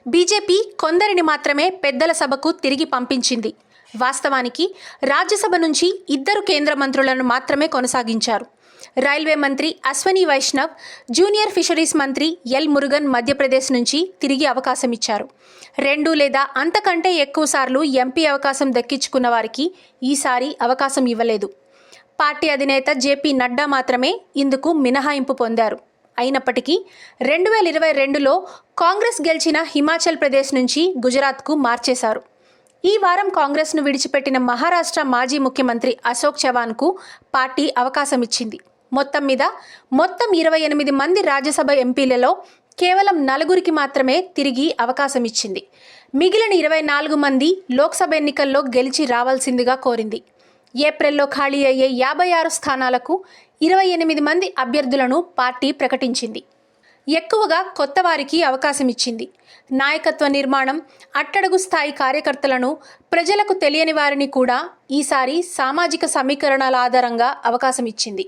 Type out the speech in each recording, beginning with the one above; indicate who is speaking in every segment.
Speaker 1: BJP కొందరిని మాత్రమే పెద్దల సభకు తిరిగి పంపించింది. వాస్తవానికి రాజ్యసభ నుంచి 2 కేంద్ర మంత్రులను మాత్రమే కొనసాగించారు. రైల్వే మంత్రి అశ్వనీ వైష్ణవ్, జూనియర్ ఫిషరీస్ మంత్రి ఎల్ మురుగన్ మధ్యప్రదేశ్ నుంచి తిరిగి అవకాశం ఇచ్చారు. 2 లేదా అంతకంటే ఎక్కువసార్లు ఎంపీ అవకాశం దక్కించుకున్న వారికి ఈసారి అవకాశం ఇవ్వలేదు. పార్టీ అధినేత జేపీ నడ్డా మాత్రమే ఇందుకు మినహాయింపు పొందారు. అయినప్పటికీ 2022లో కాంగ్రెస్ గెలిచిన హిమాచల్ ప్రదేశ్ నుంచి గుజరాత్కు మార్చేశారు. ఈ వారం కాంగ్రెస్ను విడిచిపెట్టిన మహారాష్ట్ర మాజీ ముఖ్యమంత్రి అశోక్ చవాన్కు పార్టీ అవకాశం ఇచ్చింది. మొత్తం 28 మంది రాజ్యసభ ఎంపీలలో కేవలం 4 మాత్రమే తిరిగి అవకాశం ఇచ్చింది. మిగిలిన 24 మంది లోక్సభ ఎన్నికల్లో గెలిచి రావాల్సిందిగా కోరింది. ఏప్రిల్లో ఖాళీ అయ్యే 56 స్థానాలకు 28 మంది అభ్యర్థులను పార్టీ ప్రకటించింది. ఎక్కువగా కొత్త వారికి అవకాశం ఇచ్చింది. నాయకత్వ నిర్మాణం, అట్టడుగు స్థాయి కార్యకర్తలను, ప్రజలకు తెలియని వారిని కూడా ఈసారి సామాజిక సమీకరణల ఆధారంగా అవకాశం ఇచ్చింది.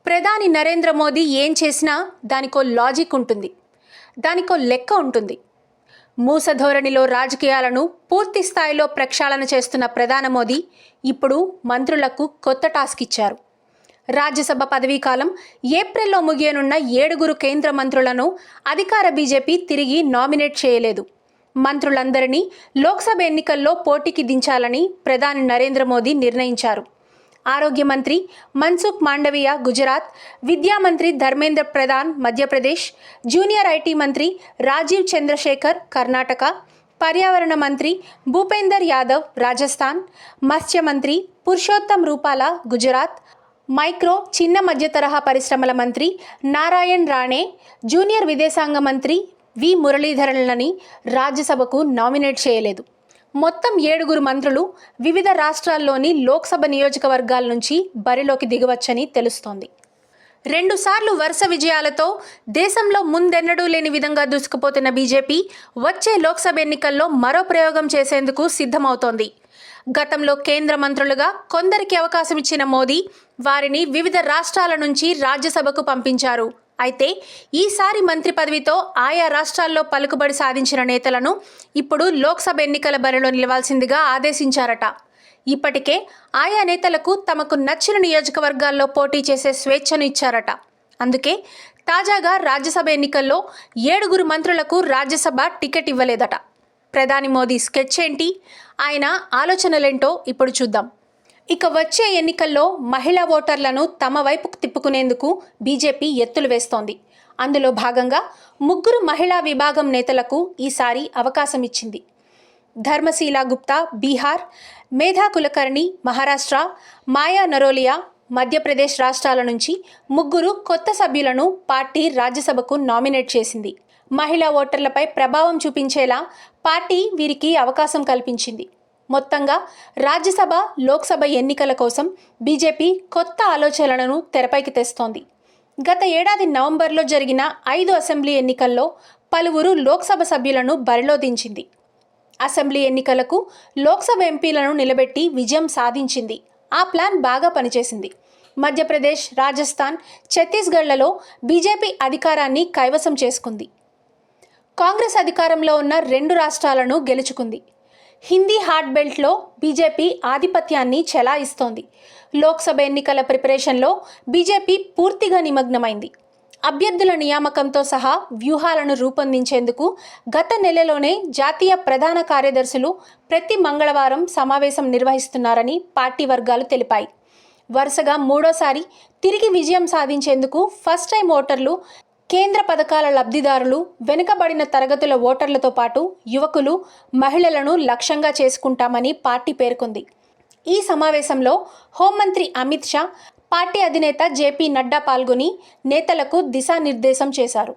Speaker 1: ప్రధాని నరేంద్ర మోదీ ఏం చేసినా దానికో లాజిక్ ఉంటుంది, దానికో లెక్క ఉంటుంది. మూస ధోరణిలో రాజకీయాలను పూర్తి స్థాయిలో ప్రక్షాళన చేస్తున్న ప్రధాని మోదీ ఇప్పుడు మంత్రులకు కొత్త టాస్క్ ఇచ్చారు. రాజ్యసభ పదవీకాలం ఏప్రిల్లో ముగియనున్న 7 కేంద్ర మంత్రులను అధికార బీజేపీ తిరిగి నామినేట్ చేయలేదు. మంత్రులందరినీ లోక్సభ ఎన్నికల్లో పోటీకి దించాలని ప్రధాని నరేంద్ర మోదీ నిర్ణయించారు. ఆరోగ్య మంత్రి మన్సుఖ్ మాండవీయ గుజరాత్, విద్యా మంత్రి ధర్మేంద్ర ప్రధాన్ మధ్యప్రదేశ్, జూనియర్ ఐటీ మంత్రి రాజీవ్ చంద్రశేఖర్ కర్ణాటక, పర్యావరణ మంత్రి భూపేందర్ యాదవ్ రాజస్థాన్, మత్స్య మంత్రి పురుషోత్తం రూపాలా గుజరాత్, మైక్రో చిన్న మధ్య తరహా పరిశ్రమల మంత్రి నారాయణ్ రాణే, జూనియర్ విదేశాంగ మంత్రి వి మురళీధరన్లని రాజ్యసభకు నామినేట్ చేయలేదు. మొత్తం 7 మంత్రులు వివిధ రాష్ట్రాల్లోని లోక్సభ నియోజకవర్గాల నుంచి బరిలోకి దిగవచ్చని తెలుస్తోంది. 2 సార్లు వరుస విజయాలతో దేశంలో ముందెన్నడూ లేని విధంగా దూసుకుపోతున్న బీజేపీ వచ్చే లోక్సభ ఎన్నికల్లో మరో ప్రయోగం చేసేందుకు సిద్ధమవుతోంది. గతంలో కేంద్ర మంత్రులుగా కొందరికి అవకాశం ఇచ్చిన మోదీ వారిని వివిధ రాష్ట్రాల నుంచి రాజ్యసభకు పంపించారు. అయితే ఈసారి మంత్రి పదవితో ఆయా రాష్ట్రాల్లో పలుకుబడి సాధించిన నేతలను ఇప్పుడు లోక్సభ ఎన్నికల బరిలో నిలవాల్సిందిగా ఆదేశించారట. ఇప్పటికే ఆయా నేతలకు తమకు నచ్చిన నియోజకవర్గాల్లో పోటీ చేసే స్వేచ్ఛను ఇచ్చారట. అందుకే తాజాగా రాజ్యసభ ఎన్నికల్లో 7 మంత్రులకు రాజ్యసభ టికెట్ ఇవ్వలేదట. ప్రధాని మోదీ స్కెచ్ ఏంటి, ఆయన ఆలోచనలేంటో ఇప్పుడు చూద్దాం. ఇక వచ్చే ఎన్నికల్లో మహిళా ఓటర్లను తమ వైపుకు తిప్పుకునేందుకు బీజేపీ ఎత్తులు వేస్తోంది. అందులో భాగంగా 3 మహిళా విభాగం నేతలకు ఈసారి అవకాశం ఇచ్చింది. ధర్మశీలా గుప్తా బీహార్, మేధా కులకర్ణి మహారాష్ట్ర, మాయా నరోలియా మధ్యప్రదేశ్ రాష్ట్రాల నుంచి 3 కొత్త సభ్యులను పార్టీ రాజ్యసభకు నామినేట్ చేసింది. మహిళా ఓటర్లపై ప్రభావం చూపించేలా పార్టీ వీరికి అవకాశం కల్పించింది. మొత్తంగా రాజ్యసభ, లోక్సభ ఎన్నికల కోసం బీజేపీ కొత్త ఆలోచనలను తెరపైకి తెస్తోంది. గత ఏడాది నవంబర్లో జరిగిన 5 అసెంబ్లీ ఎన్నికల్లో పలువురు లోక్సభ సభ్యులను బరిలో దించింది. అసెంబ్లీ ఎన్నికలకు లోక్సభ ఎంపీలను నిలబెట్టి విజయం సాధించింది. ఆ ప్లాన్ బాగా పనిచేసింది. మధ్యప్రదేశ్, రాజస్థాన్, ఛత్తీస్గఢ్లలో బీజేపీ అధికారాన్ని కైవసం చేసుకుంది. కాంగ్రెస్ అధికారంలో ఉన్న 2 రాష్ట్రాలను గెలుచుకుంది. హిందీ హాట్ బెల్ట్లో బీజేపీ ఆధిపత్యాన్ని చెలాయిస్తోంది. లోక్సభ ఎన్నికల ప్రిపరేషన్లో బీజేపీ పూర్తిగా నిమగ్నమైంది. అభ్యర్థుల నియామకంతో సహా వ్యూహాలను రూపొందించేందుకు గత నెలలోనే జాతీయ ప్రధాన కార్యదర్శులు ప్రతి మంగళవారం సమావేశం నిర్వహిస్తున్నారని పార్టీ వర్గాలు తెలిపాయి. వరుసగా 3వ తిరిగి విజయం సాధించేందుకు ఫస్ట్ టైం ఓటర్లు, కేంద్ర పథకాల లబ్ధిదారులు, వెనుకబడిన తరగతుల ఓటర్లతో పాటు యువకులు, మహిళలను లక్ష్యంగా చేసుకుంటామని పార్టీ పేర్కొంది. ఈ సమావేశంలో హోంమంత్రి అమిత్ షా, పార్టీ అధినేత జేపీ నడ్డా పాల్గొని నేతలకు దిశానిర్దేశం చేశారు.